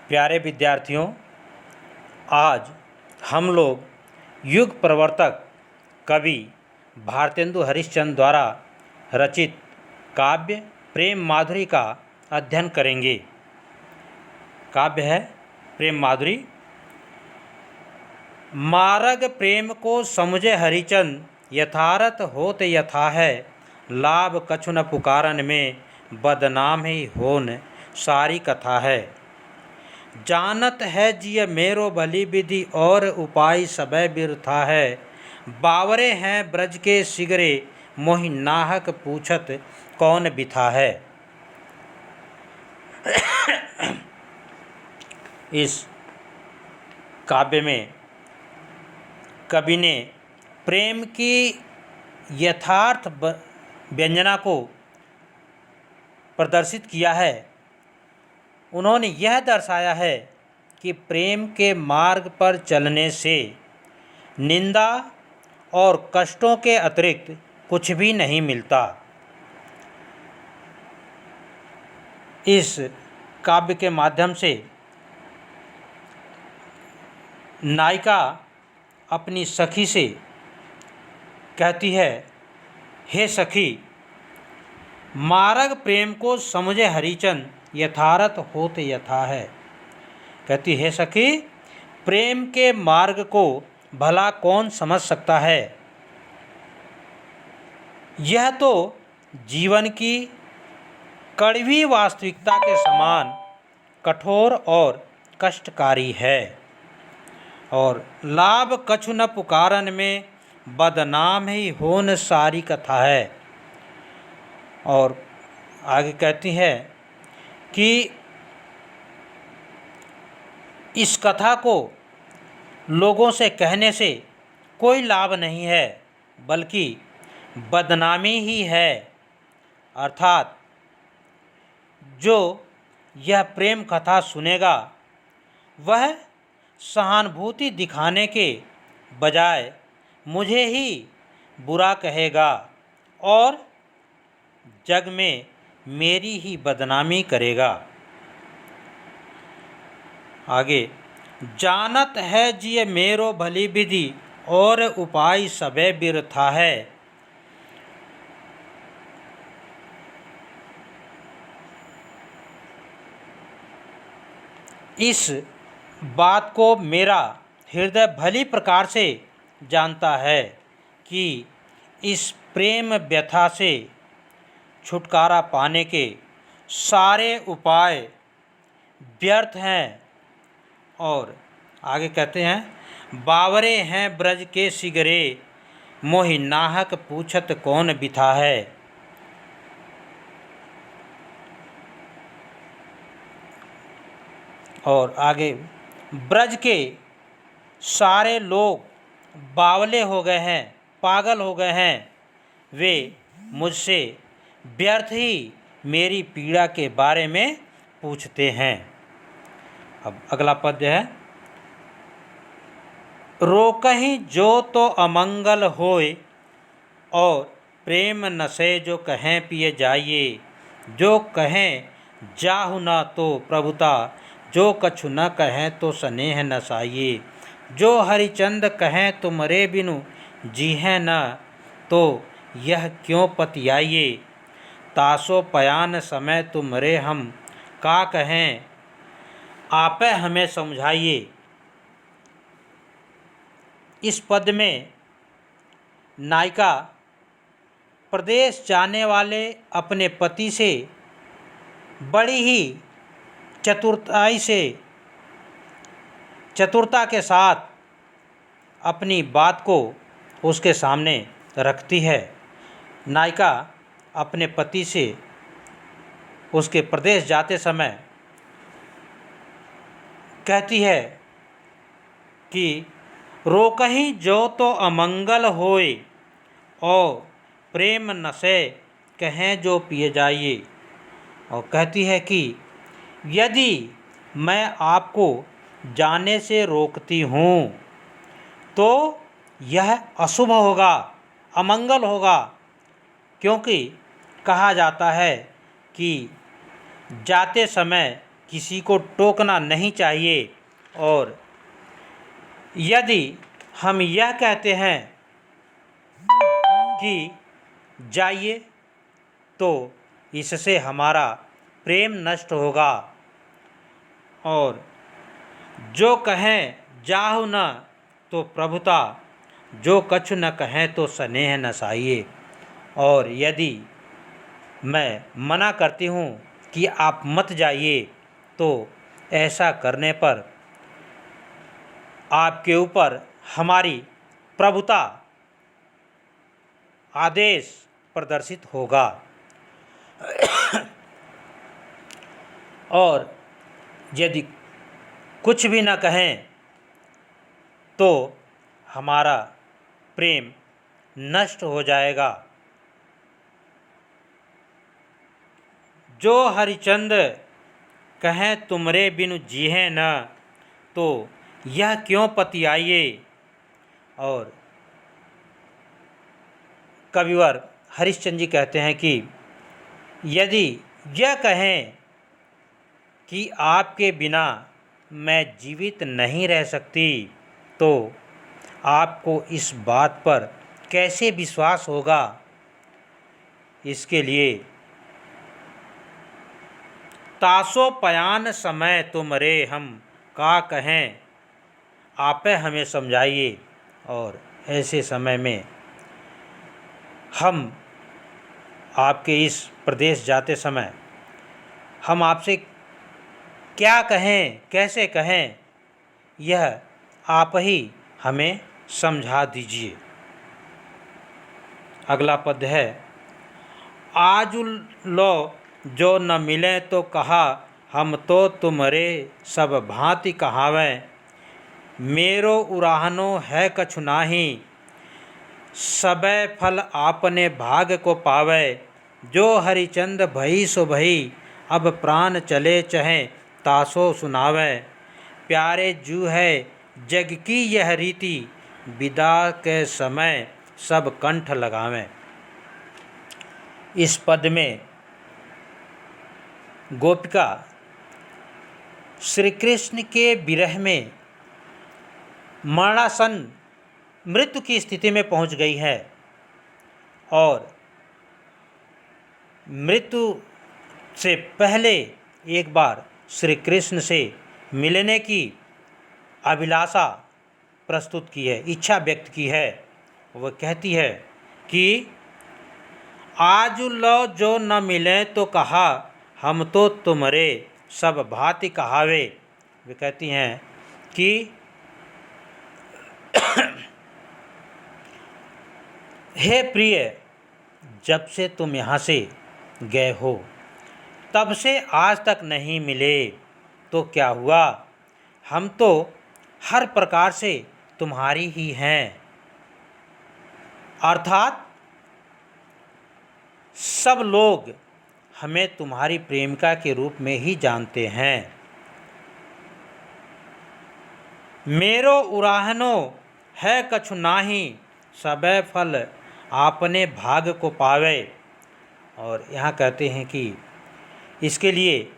प्यारे विद्यार्थियों, आज हम लोग युग प्रवर्तक कवि भारतेंदु हरिश्चंद्र द्वारा रचित काव्य प्रेम माधुरी का अध्ययन करेंगे। काव्य है प्रेम माधुरी। मारग प्रेम को समुझे हरिचंद, यथारथ होत यथा है। लाभ कछु न पुकारन में, बदनाम ही होन सारी कथा है। जानत है जिय मेरो भली विधि, और उपाय सबे बिरथा है। बावरे हैं ब्रज के सिगरे, मोहि नाहक पूछत कौन बिथा है। इस काव्य में कवि ने प्रेम की यथार्थ व्यंजना को प्रदर्शित किया है। उन्होंने यह दर्शाया है कि प्रेम के मार्ग पर चलने से निंदा और कष्टों के अतिरिक्त कुछ भी नहीं मिलता। इस काव्य के माध्यम से नायिका अपनी सखी से कहती है, हे सखी, मारग प्रेम को समझे हरिचंद, यथारथ होत यथा है। कहती है सखी, प्रेम के मार्ग को भला कौन समझ सकता है। यह तो जीवन की कड़वी वास्तविकता के समान कठोर और कष्टकारी है। और लाभ कछु न पुकारन में, बदनाम ही होन सारी कथा है। और आगे कहती है कि इस कथा को लोगों से कहने से कोई लाभ नहीं है, बल्कि बदनामी ही है। अर्थात जो यह प्रेम कथा सुनेगा वह सहानुभूति दिखाने के बजाय मुझे ही बुरा कहेगा और जग में मेरी ही बदनामी करेगा। आगे, जानत है जिय मेरो भली विधि, और उपाय सबे बिरथा है। इस बात को मेरा हृदय भली प्रकार से जानता है कि इस प्रेम व्यथा से छुटकारा पाने के सारे उपाय व्यर्थ हैं। और आगे कहते हैं, बावरे हैं ब्रज के सिगरे, मोहि नाहक पूछत कौन बिथा है। और आगे, ब्रज के सारे लोग बावले हो गए हैं, पागल हो गए हैं। वे मुझसे व्यर्थ ही मेरी पीड़ा के बारे में पूछते हैं। अब अगला पद्य है, रोकहि जो तो अमंगल होय, और प्रेम नशे जो कहें पिए जाइए। जो कहें जाहु न तो प्रभुता, जो कछु न कहें तो स्नेह नसाइए। जो हरिचंद कहें तुमरे बिनु, जीहें न तो यह क्यों पतियाइए। तासो पयान समय तुमरे हम का कहें, आपे हमें समझाइए। इस पद्य में नायिका प्रदेश जाने वाले अपने पति से बड़ी ही चतुरता के साथ अपनी बात को उसके सामने रखती है। नायिका अपने पति से उसके प्रदेश जाते समय कहती है कि रोकहि जो तो अमंगल होय, और प्रेम नशे कहें जो पिए जाइए। और कहती है कि यदि मैं आपको जाने से रोकती हूँ तो यह अशुभ होगा, अमंगल होगा, क्योंकि कहा जाता है कि जाते समय किसी को टोकना नहीं चाहिए। और यदि हम यह कहते हैं कि जाइए, तो इससे हमारा प्रेम नष्ट होगा। और जो कहें जाहु न तो प्रभुता, जो कछु न कहें तो स्नेह न साइए। और यदि मैं मना करती हूँ कि आप मत जाइए, तो ऐसा करने पर आपके ऊपर हमारी प्रभुता, आदेश प्रदर्शित होगा। और यदि कुछ भी न कहें तो हमारा प्रेम नष्ट हो जाएगा। जो हरिचंद कहें तुमरे बिनु जीहे न, तो यह क्यों पतियाइए। और कविवर हरिश्चंद्र जी कहते हैं कि यदि यह कहें कि आपके बिना मैं जीवित नहीं रह सकती, तो आपको इस बात पर कैसे विश्वास होगा। इसके लिए तासो पयान समय तुमरे हम का कहें, आपे हमें समझाइए। और ऐसे समय में हम आपके इस प्रदेश जाते समय हम आपसे क्या कहें, कैसे कहें, यह आप ही हमें समझा दीजिए। अगला पद है, आज लो जो न मिले तो कहा, हम तो तुम्हारे सब भांति कहावें। मेरो उराहनो है कछु नाही, सबे फल आपने भाग को पावे। जो हरिचंद भई सो भई, अब प्राण चले चहें तासो सुनावे। प्यारे जू है जग की यह रीति, विदा के समय सब कंठ लगावें। इस पद में गोपिका श्री कृष्ण के विरह में मरणासन मृत्यु की स्थिति में पहुंच गई है और मृत्यु से पहले एक बार श्री कृष्ण से मिलने की अभिलाषा प्रस्तुत की है, इच्छा व्यक्त की है। वह कहती है कि आज लो जो न मिले तो कहा, हम तो तुम्हारे सब भांति कहावे। वे कहती हैं कि हे प्रिय, जब से तुम यहाँ से गए हो तब से आज तक नहीं मिले तो क्या हुआ, हम तो हर प्रकार से तुम्हारी ही हैं। अर्थात सब लोग हमें तुम्हारी प्रेमिका के रूप में ही जानते हैं। मेरो उराहनो है कछु नाही, सबे फल आपने भाग को पावे। और यहाँ कहते हैं कि इसके लिए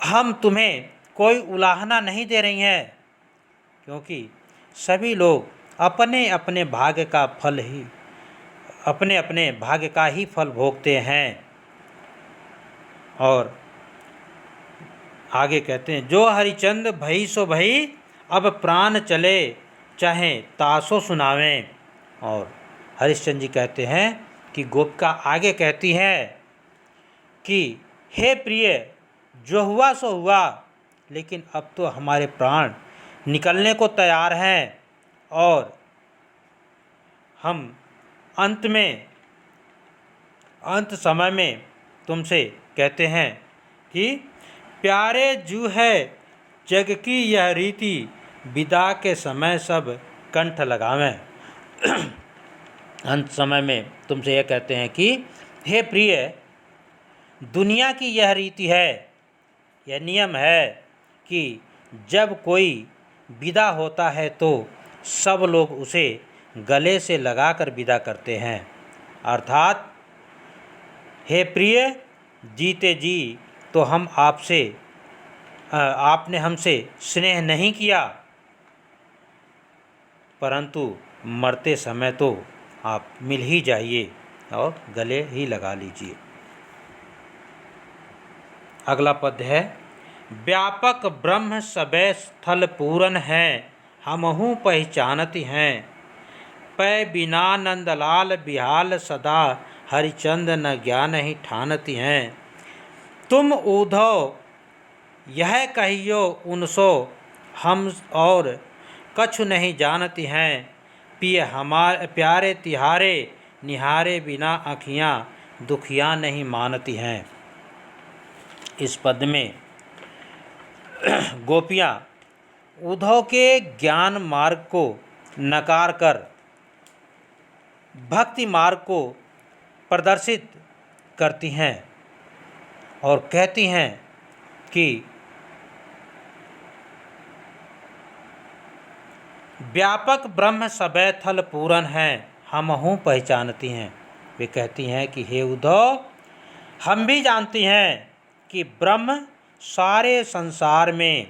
हम तुम्हें कोई उलाहना नहीं दे रही हैं, क्योंकि सभी लोग अपने अपने भाग्य का फल ही, अपने अपने भाग्य का ही फल भोगते हैं। और आगे कहते हैं, जो हरिचंद भई सो भई, अब प्राण चले चाहे तासो सुनावें। और हरिश्चंद्र जी कहते हैं कि गोपिका आगे कहती है कि हे प्रिय, जो हुआ सो हुआ, लेकिन अब तो हमारे प्राण निकलने को तैयार हैं और हम अंत समय में तुमसे कहते हैं कि प्यारे जू है जग की यह रीति, विदा के समय सब कंठ लगावें। अंत समय में तुमसे यह कहते हैं कि हे प्रिय, दुनिया की यह रीति है, यह नियम है कि जब कोई विदा होता है तो सब लोग उसे गले से लगाकर विदा करते हैं। अर्थात हे प्रिय, जीते जी तो आपने हमसे स्नेह नहीं किया, परंतु मरते समय तो आप मिल ही जाइए और गले ही लगा लीजिए। अगला पद है, व्यापक ब्रह्म सबे स्थल पूरन है, हमहु पहचानती हैं, पै बिना नंदलाल बिहाल सदा, हरिचंद न ज्ञान ही ठानती हैं। तुम उद्धव यह कहियो उनसो, हम और कछु नहीं जानती हैं, पिय हमारे प्यारे तिहारे, निहारे बिना आँखियाँ दुखियाँ नहीं मानती हैं। इस पद में गोपियाँ उद्धव के ज्ञान मार्ग को नकार कर भक्ति मार्ग को प्रदर्शित करती हैं और कहती हैं कि व्यापक ब्रह्म सबे थल पूरन है, हमहु पहचानती हैं। वे कहती हैं कि हे उद्धव, हम भी जानती हैं कि ब्रह्म सारे संसार में,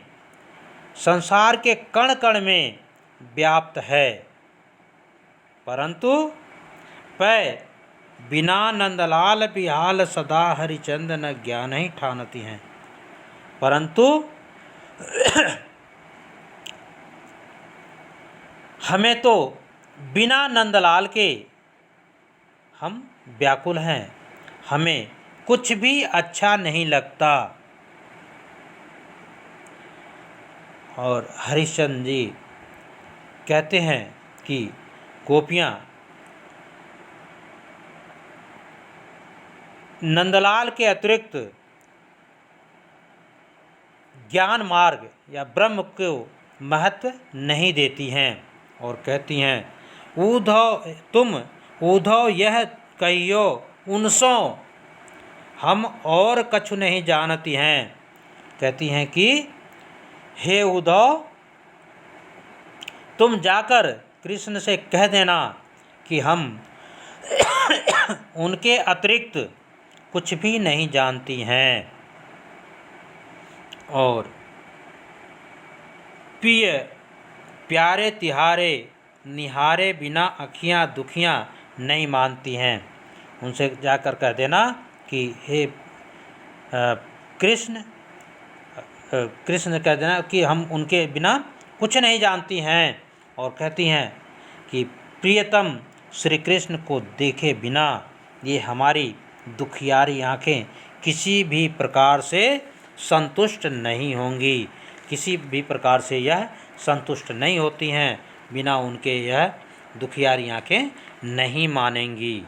संसार के कण कण में व्याप्त है, परंतु पै बिना नंदलाल बिहाल सदा, हरिचंद न ज्ञान ही ठानती हैं। परंतु हमें तो बिना नंदलाल के हम व्याकुल हैं, हमें कुछ भी अच्छा नहीं लगता। और हरिश्चंद्र जी कहते हैं कि गोपियाँ नंदलाल के अतिरिक्त ज्ञान मार्ग या ब्रह्म को महत्व नहीं देती हैं और कहती हैं, उद्धव यह कहियो उनसो, हम और कछु नहीं जानती हैं। कहती हैं कि हे उद्धव, तुम जाकर कृष्ण से कह देना कि हम उनके अतिरिक्त कुछ भी नहीं जानती हैं और पिय प्यारे तिहारे, निहारे बिना आँखियाँ दुखियाँ नहीं मानती हैं। उनसे जाकर कह देना कि हे कृष्ण कह देना कि हम उनके बिना कुछ नहीं जानती हैं और कहती हैं कि प्रियतम श्री कृष्ण को देखे बिना ये हमारी दुखियारी आँखें किसी भी प्रकार से संतुष्ट नहीं होंगी, किसी भी प्रकार से यह संतुष्ट नहीं होती हैं, बिना उनके यह दुखियारी आँखें नहीं मानेंगी।